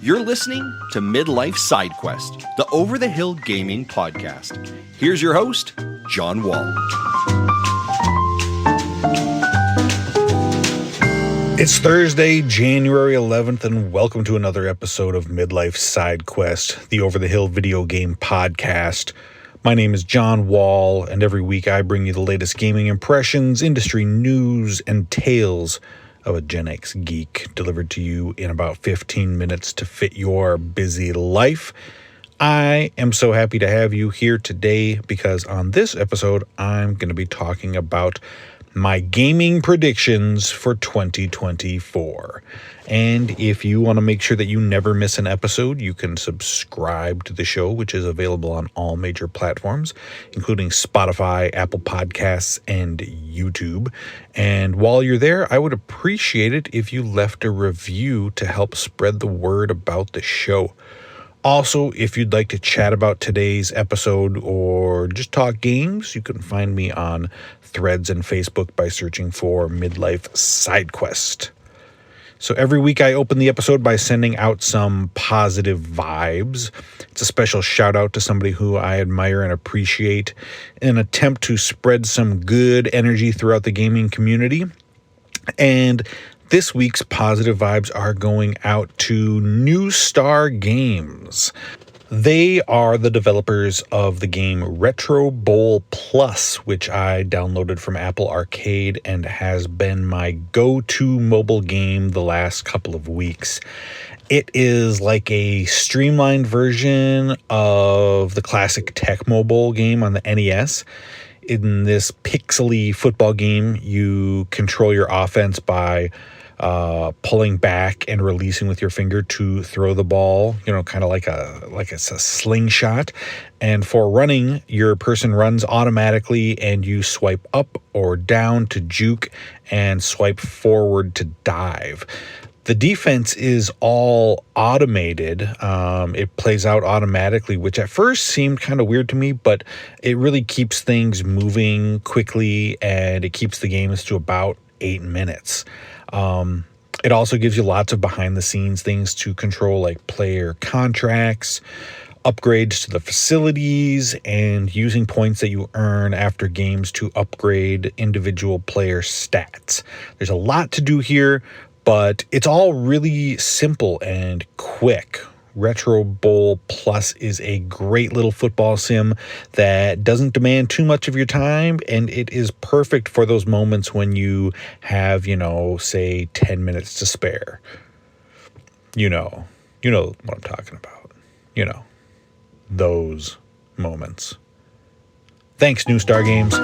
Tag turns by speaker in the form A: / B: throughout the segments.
A: You're listening to Midlife Side Quest, the over-the-hill gaming podcast. Here's your host, John Wall.
B: It's Thursday, January 11th, and welcome to another episode of Midlife Side Quest, the over-the-hill video game podcast. My name is John Wall, and every week I bring you the latest gaming impressions, industry news, and tales of a Gen X geek delivered to you in about 15 minutes to fit your busy life. I am so happy to have you here today because on this episode, I'm going to be talking about my gaming predictions for 2024. And if you want to make sure that you never miss an episode, you can subscribe to the show, which is available on all major platforms, including Spotify, Apple Podcasts, and YouTube. And while you're there, I would appreciate it if you left a review to help spread the word about the show. Also, if you'd like to chat about today's episode or just talk games, you can find me on Threads and Facebook by searching for Midlife Side Quest. So every week I open the episode by sending out some positive vibes. It's a special shout out to somebody who I admire and appreciate in an attempt to spread some good energy throughout the gaming community. And this week's positive vibes are going out to New Star Games. They are the developers of the game Retro Bowl Plus, which I downloaded from Apple Arcade and has been my go-to mobile game the last couple of weeks. It is like a streamlined version of the classic Tecmo Bowl game on the NES. In this pixely football game, you control your offense by pulling back and releasing with your finger to throw the ball, kind of like it's a slingshot. And for running, your person runs automatically and you swipe up or down to juke and swipe forward to dive. The defense is all automated. It plays out automatically, which at first seemed kind of weird to me, but it really keeps things moving quickly and it keeps the games to about 8 minutes. It also gives you lots of behind-the-scenes things to control, like player contracts, upgrades to the facilities, and using points that you earn after games to upgrade individual player stats. There's a lot to do here, but it's all really simple and quick. Retro Bowl Plus is a great little football sim that doesn't demand too much of your time, and it is perfect for those moments when you have, say 10 minutes to spare. You know what I'm talking about. Those moments. Thanks, New Star Games.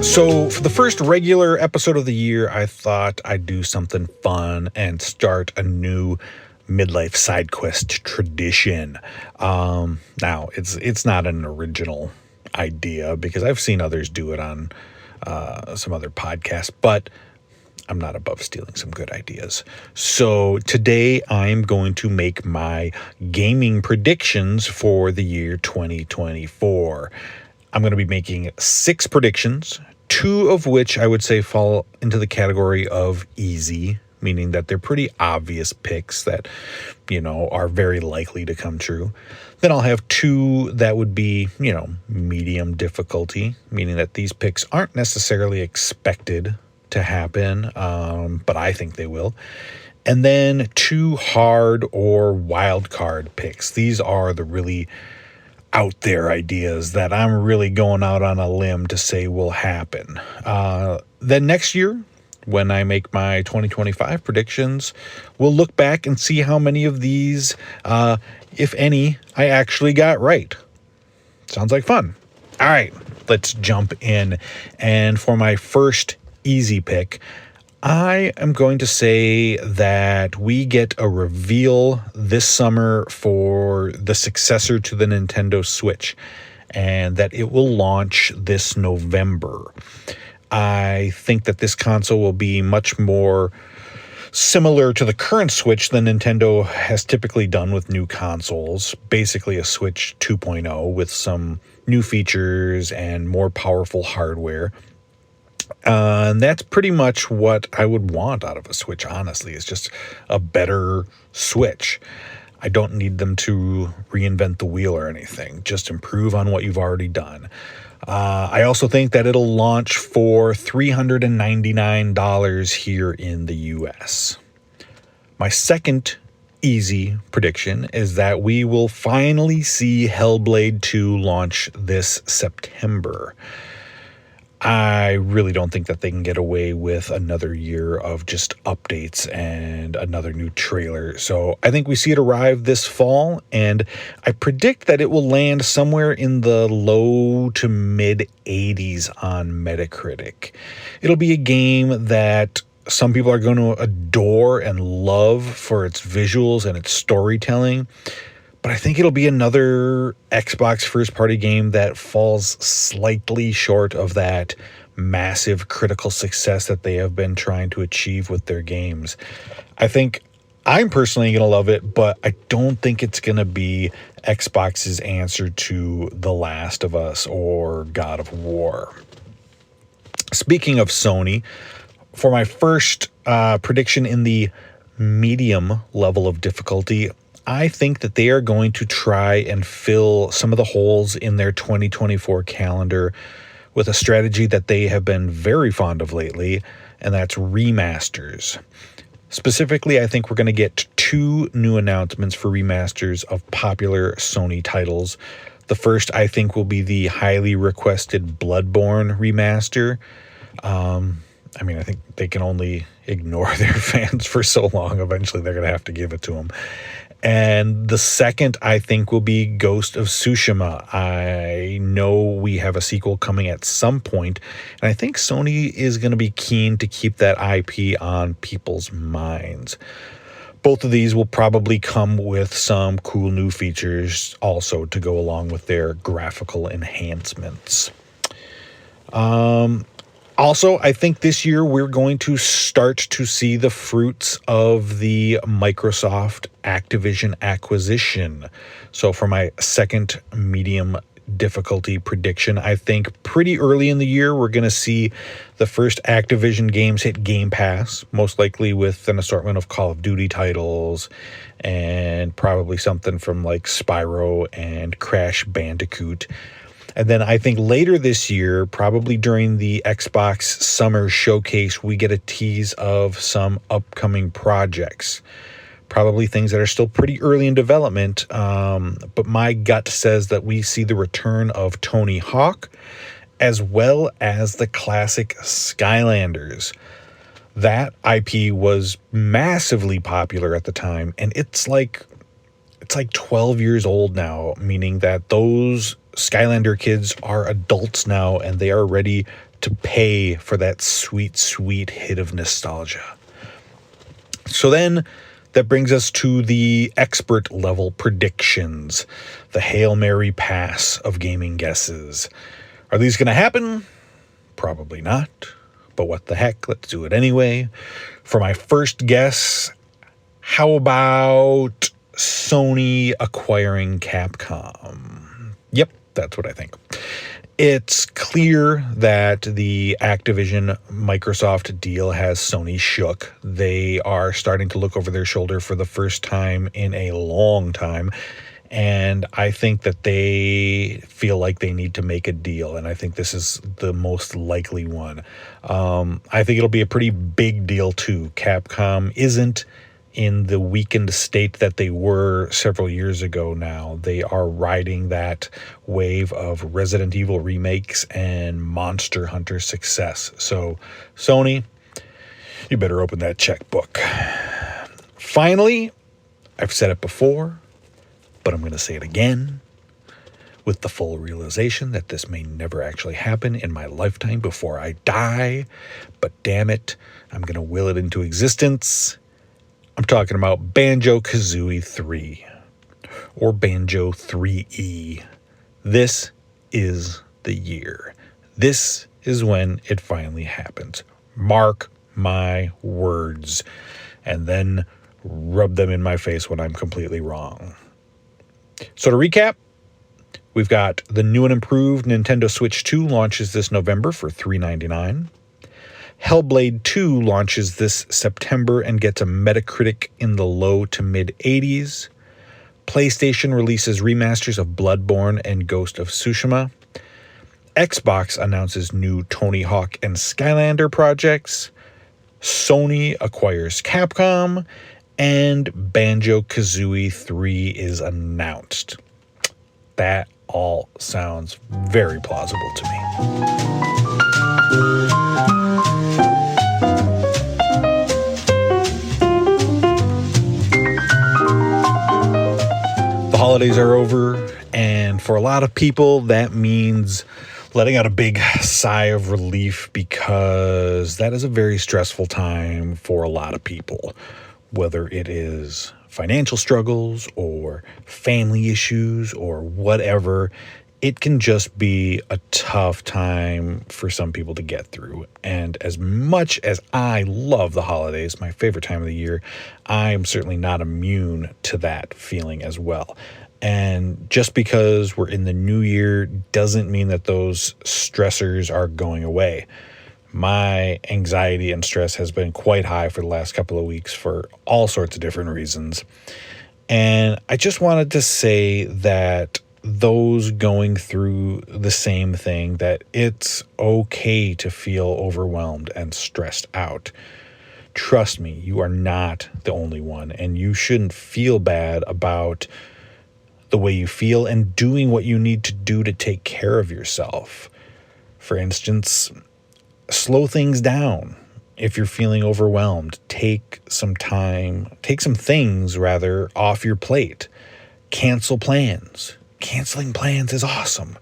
B: So for the first regular episode of the year, I thought I'd do something fun and start a new Midlife Side Quest tradition. Now, it's not an original idea because I've seen others do it on some other podcasts, but I'm not above stealing some good ideas. So today I'm going to make my gaming predictions for the year 2024. I'm going to be making 6 predictions, 2 of which I would say fall into the category of easy, meaning that they're pretty obvious picks that, are very likely to come true. Then I'll have 2 that would be, medium difficulty, meaning that these picks aren't necessarily expected to happen, but I think they will. And then 2 hard or wild card picks. These are the really out there ideas that I'm really going out on a limb to say will happen. Then next year, when I make my 2025 predictions, we'll look back and see how many of these, if any, I actually got right. Sounds like fun. All right, let's jump in. And for my first easy pick, I am going to say that we get a reveal this summer for the successor to the Nintendo Switch, and that it will launch this November. I think that this console will be much more Similar to the current Switch that Nintendo has typically done with new consoles, basically a Switch 2.0 with some new features and more powerful hardware. And that's pretty much what I would want out of a Switch, honestly. It's just a better Switch. I don't need them to reinvent the wheel or anything. Just improve on what you've already done. I also think that it'll launch for $399 here in the US. My second easy prediction is that we will finally see Hellblade 2 launch this September. I really don't think that they can get away with another year of just updates and another new trailer. So I think we see it arrive this fall, and I predict that it will land somewhere in the low to mid 80s on Metacritic. It'll be a game that some people are going to adore and love for its visuals and its storytelling. But I think it'll be another Xbox first-party game that falls slightly short of that massive critical success that they have been trying to achieve with their games. I think I'm personally going to love it, but I don't think it's going to be Xbox's answer to The Last of Us or God of War. Speaking of Sony, for my first prediction in the medium level of difficulty, I think that they are going to try and fill some of the holes in their 2024 calendar with a strategy that they have been very fond of lately, and that's remasters. Specifically, I think we're going to get 2 new announcements for remasters of popular Sony titles. The first, I think, will be the highly requested Bloodborne remaster. I think they can only ignore their fans for so long. Eventually, they're going to have to give it to them. And the second, I think, will be Ghost of Tsushima. I know we have a sequel coming at some point, and I think Sony is going to be keen to keep that IP on people's minds. Both of these will probably come with some cool new features also to go along with their graphical enhancements. Also, I think this year we're going to start to see the fruits of the Microsoft Activision acquisition. So for my second medium difficulty prediction, I think pretty early in the year we're going to see the first Activision games hit Game Pass, most likely with an assortment of Call of Duty titles and probably something from like Spyro and Crash Bandicoot. And then I think later this year, probably during the Xbox Summer Showcase, we get a tease of some upcoming projects. Probably things that are still pretty early in development, but my gut says that we see the return of Tony Hawk, as well as the classic Skylanders. That IP was massively popular at the time, and it's like 12 years old now, meaning that those Skylander kids are adults now, and they are ready to pay for that sweet, sweet hit of nostalgia. So then that brings us to the expert level predictions, the Hail Mary pass of gaming guesses. Are these going to happen? Probably not, but what the heck, let's do it anyway. For my first guess, how about Sony acquiring Capcom? Yep, that's what I think. It's clear that the Activision Microsoft deal has Sony shook. They are starting to look over their shoulder for the first time in a long time. And I think that they feel like they need to make a deal. And I think this is the most likely one. I think it'll be a pretty big deal too. Capcom isn't in the weakened state that they were several years ago now. They are riding that wave of Resident Evil remakes and Monster Hunter success. So, Sony, you better open that checkbook. Finally, I've said it before, but I'm going to say it again, with the full realization that this may never actually happen in my lifetime before I die, but damn it, I'm going to will it into existence. I'm talking about Banjo-Kazooie 3, or Banjo 3E. This is the year. This is when it finally happens. Mark my words. and then rub them in my face when I'm completely wrong. So to recap, we've got the new and improved Nintendo Switch 2 launches this November for $3.99. Hellblade 2 launches this September and gets a Metacritic in the low to mid 80s. PlayStation releases remasters of Bloodborne and Ghost of Tsushima. Xbox announces new Tony Hawk and Skylander projects. Sony acquires Capcom. And Banjo-Kazooie 3 is announced. That all sounds very plausible to me. The holidays are over, and for a lot of people, that means letting out a big sigh of relief, because that is a very stressful time for a lot of people. Whether it is financial struggles or family issues or whatever, it can just be a tough time for some people to get through. And as much as I love the holidays, my favorite time of the year, I am certainly not immune to that feeling as well. And just because we're in the new year doesn't mean that those stressors are going away. My anxiety and stress has been quite high for the last couple of weeks for all sorts of different reasons. And I just wanted to say that those going through the same thing, that it's okay to feel overwhelmed and stressed out. Trust me, you are not the only one, and you shouldn't feel bad about the way you feel and doing what you need to do to take care of yourself. For instance, slow things down. If you're feeling overwhelmed, take some things off your plate. Cancel plans. Canceling plans is awesome.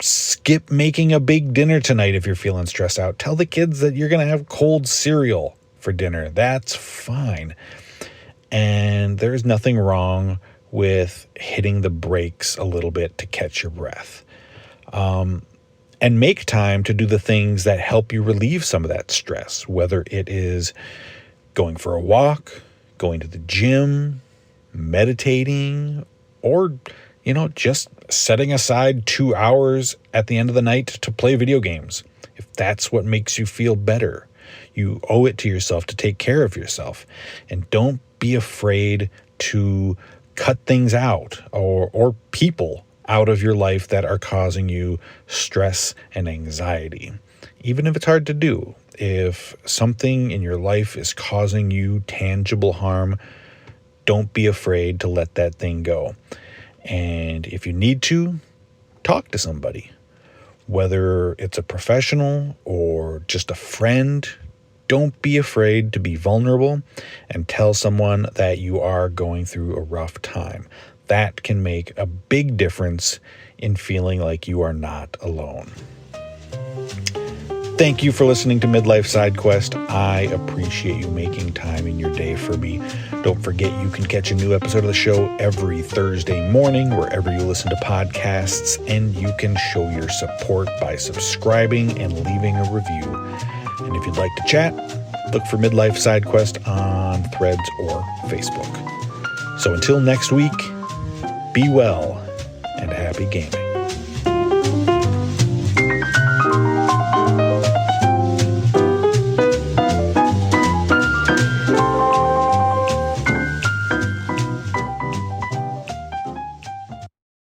B: Skip making a big dinner tonight if you're feeling stressed out. Tell the kids that you're going to have cold cereal for dinner. That's fine. And there's nothing wrong with hitting the brakes a little bit to catch your breath. And make time to do the things that help you relieve some of that stress, whether it is going for a walk, going to the gym, meditating, or, just setting aside 2 hours at the end of the night to play video games. If that's what makes you feel better, you owe it to yourself to take care of yourself. And don't be afraid to cut things out or people out of your life that are causing you stress and anxiety. Even if it's hard to do, if something in your life is causing you tangible harm, don't be afraid to let that thing go. And if you need to, talk to somebody. Whether it's a professional or just a friend, don't be afraid to be vulnerable and tell someone that you are going through a rough time. That can make a big difference in feeling like you are not alone. Thank you for listening to Midlife Side Quest. I appreciate you making time in your day for me. Don't forget you can catch a new episode of the show every Thursday morning wherever you listen to podcasts, and you can show your support by subscribing and leaving a review. And if you'd like to chat, look for Midlife Side Quest on Threads or Facebook. So until next week, be well and happy gaming.